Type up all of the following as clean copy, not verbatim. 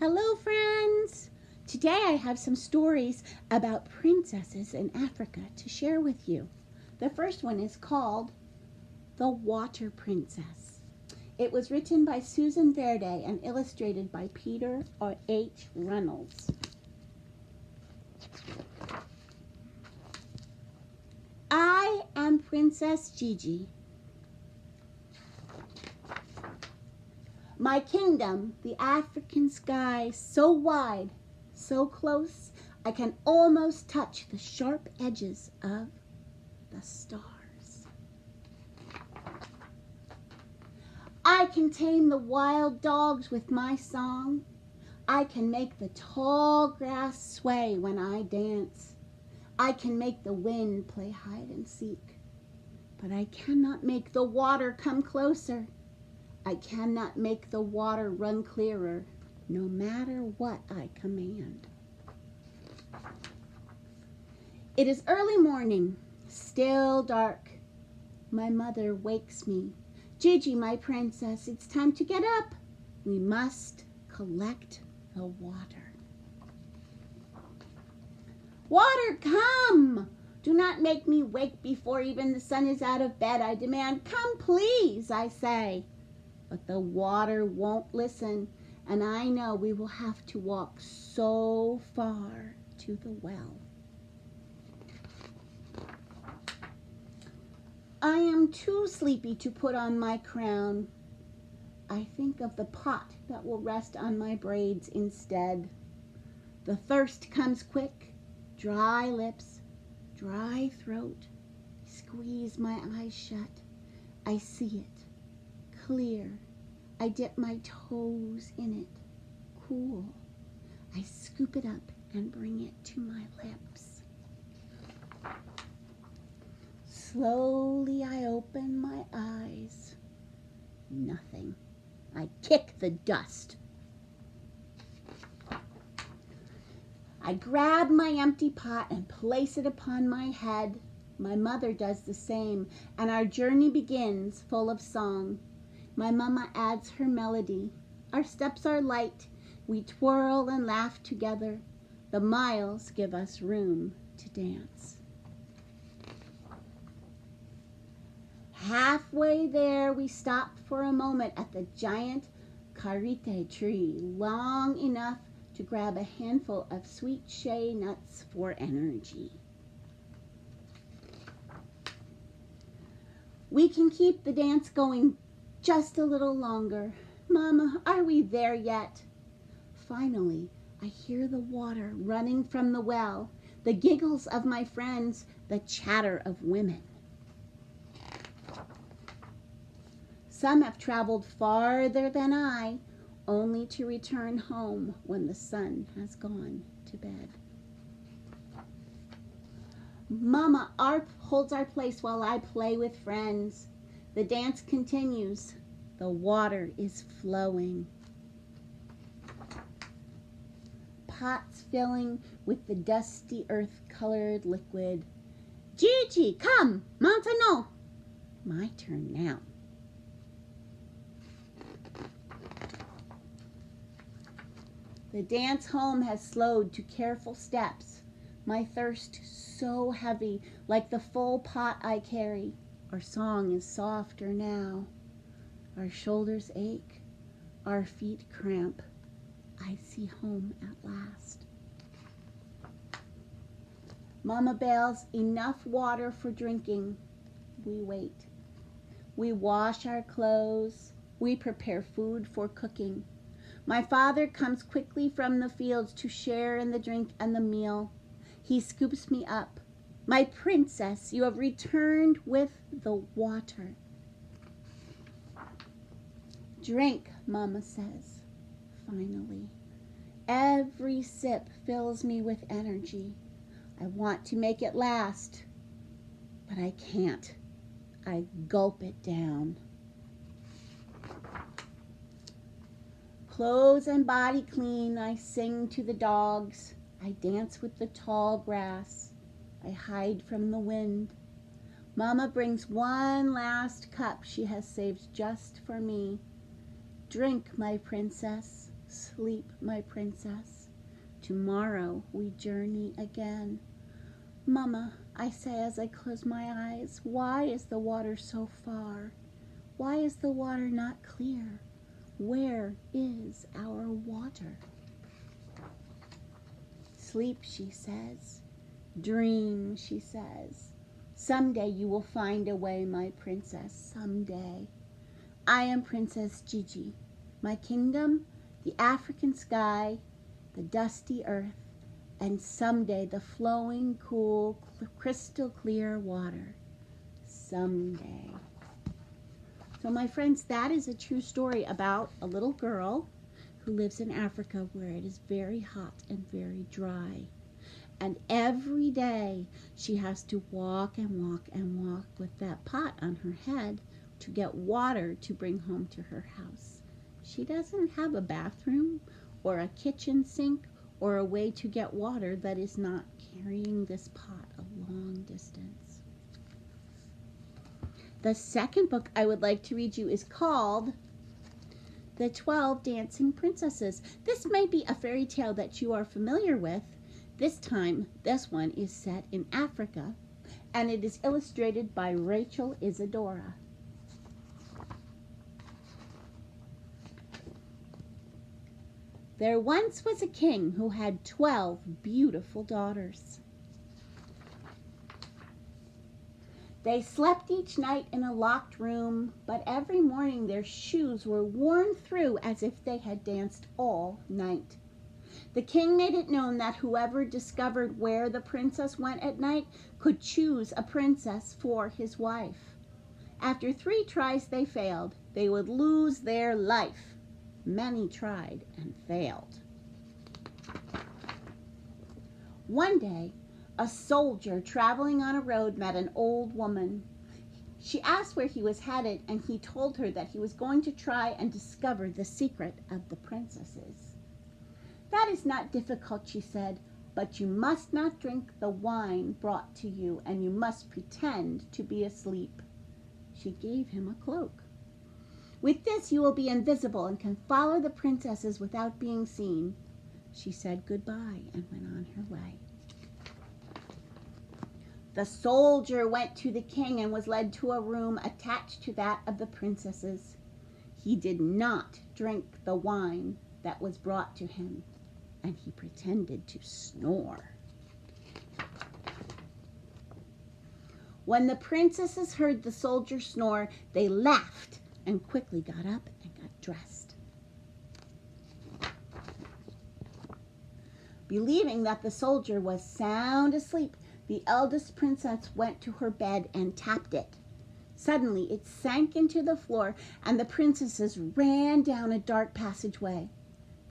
Hello, friends! Today I have some stories about princesses in Africa to share with you. The first one is called The Water Princess. It was written by Susan Verde and illustrated by Peter H. Reynolds. I am Princess Gigi. My kingdom, the African sky, so wide, so close, I can almost touch the sharp edges of the stars. I can tame the wild dogs with my song. I can make the tall grass sway when I dance. I can make the wind play hide and seek. But I cannot make the water come closer. I cannot make the water run clearer, no matter what I command. It is early morning, still dark. My mother wakes me. Gigi, my princess, it's time to get up. We must collect the water. Water, come! Do not make me wake before even the sun is out of bed. I demand, come please, I say. But the water won't listen, and I know we will have to walk so far to the well. I am too sleepy to put on my crown. I think of the pot that will rest on my braids instead. The thirst comes quick, dry lips, dry throat. Squeeze my eyes shut. I see it. Clear. I dip my toes in it. Cool. I scoop it up and bring it to my lips. Slowly I open my eyes. Nothing. I kick the dust. I grab my empty pot and place it upon my head. My mother does the same, and our journey begins full of song. My mama adds her melody. Our steps are light. We twirl and laugh together. The miles give us room to dance. Halfway there, we stop for a moment at the giant karite tree, long enough to grab a handful of sweet shea nuts for energy. We can keep the dance going just a little longer. Mama, are we there yet? Finally, I hear the water running from the well, the giggles of my friends, the chatter of women. Some have traveled farther than I, only to return home when the sun has gone to bed. Mama holds our place while I play with friends. The dance continues. The water is flowing. Pots filling with the dusty earth-colored liquid. Gigi, come, maintenant. My turn now. The dance home has slowed to careful steps. My thirst so heavy, like the full pot I carry. Our song is softer now. Our shoulders ache. Our feet cramp. I see home at last. Mama bails enough water for drinking. We wait. We wash our clothes. We prepare food for cooking. My father comes quickly from the fields to share in the drink and the meal. He scoops me up. My princess, you have returned with the water. Drink, Mama says, finally. Every sip fills me with energy. I want to make it last, but I can't. I gulp it down. Clothes and body clean, I sing to the dogs. I dance with the tall grass. I hide from the wind. Mama brings one last cup she has saved just for me. Drink, my princess, Sleep, my princess. Tomorrow we journey again. Mama, I say as I close my eyes, why is the water so far? Why is the water not clear? Where is our water? Sleep, she says. Dream, she says. Someday you will find a way, my princess, someday. I am Princess Gigi. My kingdom, the African sky, the dusty earth, and someday the flowing, cool, crystal clear water. Someday. So my friends, that is a true story about a little girl who lives in Africa where it is very hot and very dry. And every day she has to walk and walk and walk with that pot on her head to get water to bring home to her house. She doesn't have a bathroom or a kitchen sink or a way to get water that is not carrying this pot a long distance. The second book I would like to read you is called The 12 Dancing Princesses. This may be a fairy tale that you are familiar with. This time, this one is set in Africa, and it is illustrated by Rachel Isadora. There once was a king who had 12 beautiful daughters. They slept each night in a locked room, but every morning their shoes were worn through as if they had danced all night. The king made it known that whoever discovered where the princess went at night could choose a princess for his wife. After 3 tries they failed. They would lose their life. Many tried and failed. One day, a soldier traveling on a road met an old woman. She asked where he was headed, and he told her that he was going to try and discover the secret of the princesses. That is not difficult, she said, but you must not drink the wine brought to you, and you must pretend to be asleep. She gave him a cloak. With this you will be invisible and can follow the princesses without being seen. She said goodbye and went on her way. The soldier went to the king and was led to a room attached to that of the princesses. He did not drink the wine that was brought to him, and he pretended to snore. When the princesses heard the soldier snore, they laughed and quickly got up and got dressed. Believing that the soldier was sound asleep, the eldest princess went to her bed and tapped it. Suddenly it sank into the floor, and the princesses ran down a dark passageway.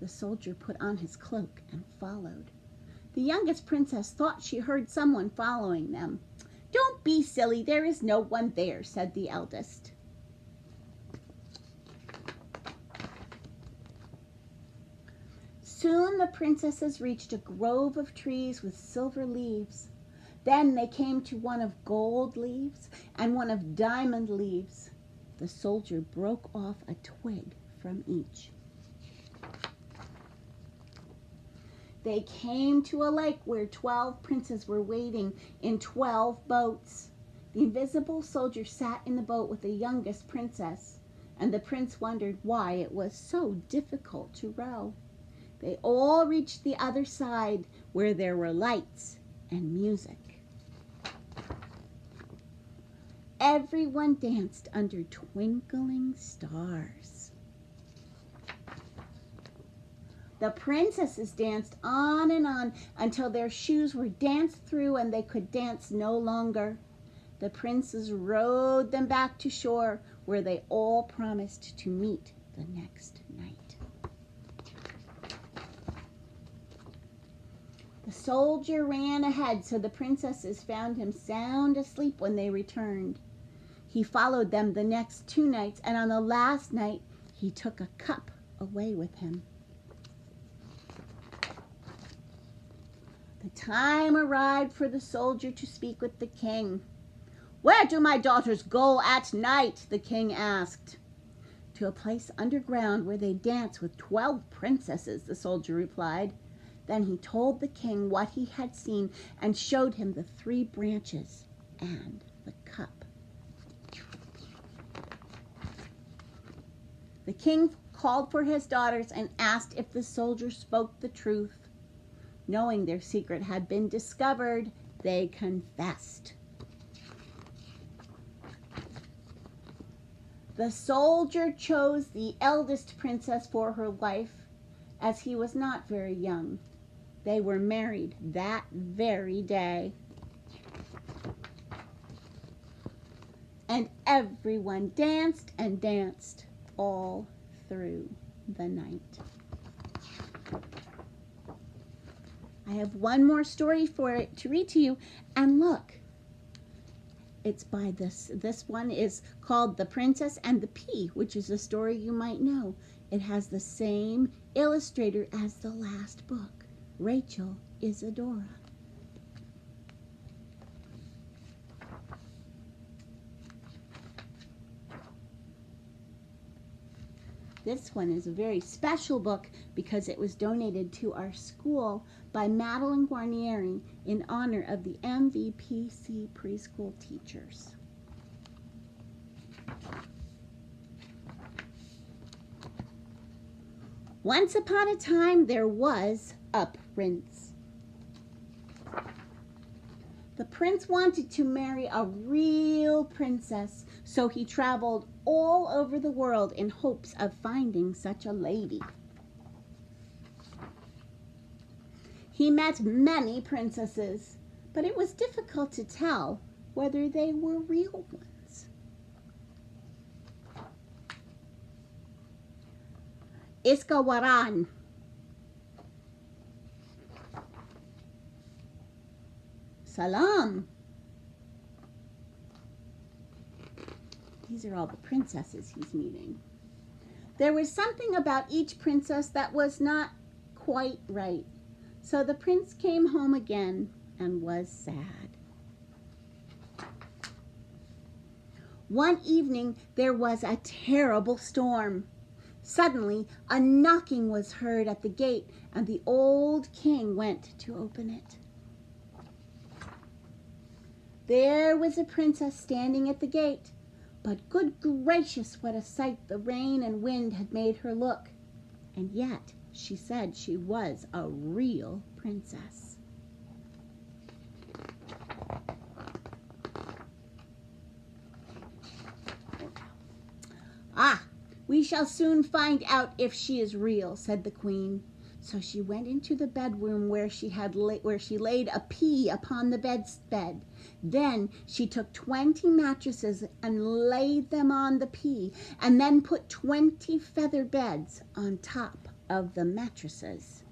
The soldier put on his cloak and followed. The youngest princess thought she heard someone following them. "Don't be silly, there is no one there," said the eldest. Soon the princesses reached a grove of trees with silver leaves. Then they came to one of gold leaves and one of diamond leaves. The soldier broke off a twig from each. They came to a lake where 12 princes were waiting in 12 boats. The invisible soldier sat in the boat with the youngest princess, and the prince wondered why it was so difficult to row. They all reached the other side where there were lights and music. Everyone danced under twinkling stars. The princesses danced on and on until their shoes were danced through and they could dance no longer. The princes rowed them back to shore where they all promised to meet the next night. The soldier ran ahead, so the princesses found him sound asleep when they returned. He followed them the next 2 nights, and on the last night, he took a cup away with him. The time arrived for the soldier to speak with the king. "Where do my daughters go at night?" the king asked. To a place underground where they dance with 12 princesses, the soldier replied. Then he told the king what he had seen and showed him the 3 branches and the cup. The king called for his daughters and asked if the soldier spoke the truth. Knowing their secret had been discovered, they confessed. The soldier chose the eldest princess for her wife, as he was not very young. They were married that very day. And everyone danced and danced all through the night. I have one more story to read to you, and look. It's by this one is called The Princess and the Pea, which is a story you might know. It has the same illustrator as the last book, Rachel Isadora. This one is a very special book because it was donated to our school by Madeline Guarnieri in honor of the MVPC preschool teachers. Once upon a time, there was a prince. The prince wanted to marry a real princess, so he traveled all over the world in hopes of finding such a lady. He met many princesses, but it was difficult to tell whether they were real ones. Iskawaran. Salam. These are all the princesses he's meeting. There was something about each princess that was not quite right. So the prince came home again and was sad. One evening there was a terrible storm. Suddenly a knocking was heard at the gate, and the old king went to open it. There was a princess standing at the gate, but good gracious, what a sight the rain and wind had made her look. And yet she said she was a real princess. Ah, we shall soon find out if she is real, said the queen. So she went into the bedroom where she laid a pea upon the bedstead. Then she took 20 mattresses and laid them on the pea, and then put 20 feather beds on top of the mattresses.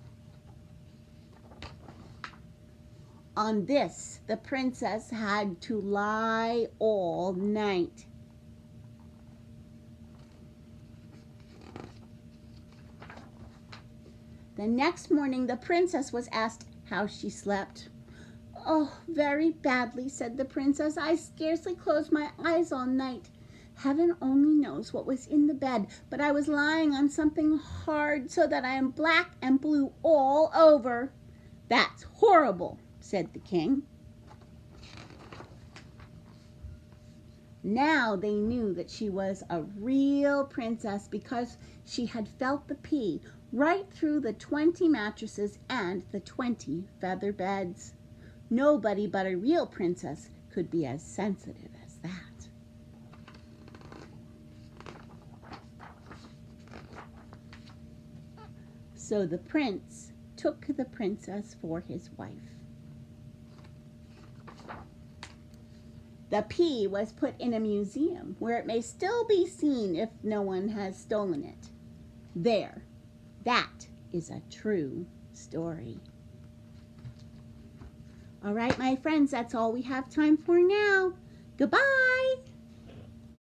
On this, the princess had to lie all night. The next morning, the princess was asked how she slept. "Oh, very badly," said the princess. "I scarcely closed my eyes all night. Heaven only knows what was in the bed, but I was lying on something hard so that I am black and blue all over." "That's horrible," said the king. Now they knew that she was a real princess because she had felt the pea right through the 20 mattresses and the 20 feather beds. Nobody but a real princess could be as sensitive as that. So the prince took the princess for his wife. The pea was put in a museum where it may still be seen if no one has stolen it. There, that is a true story. All right, my friends, that's all we have time for now. Goodbye.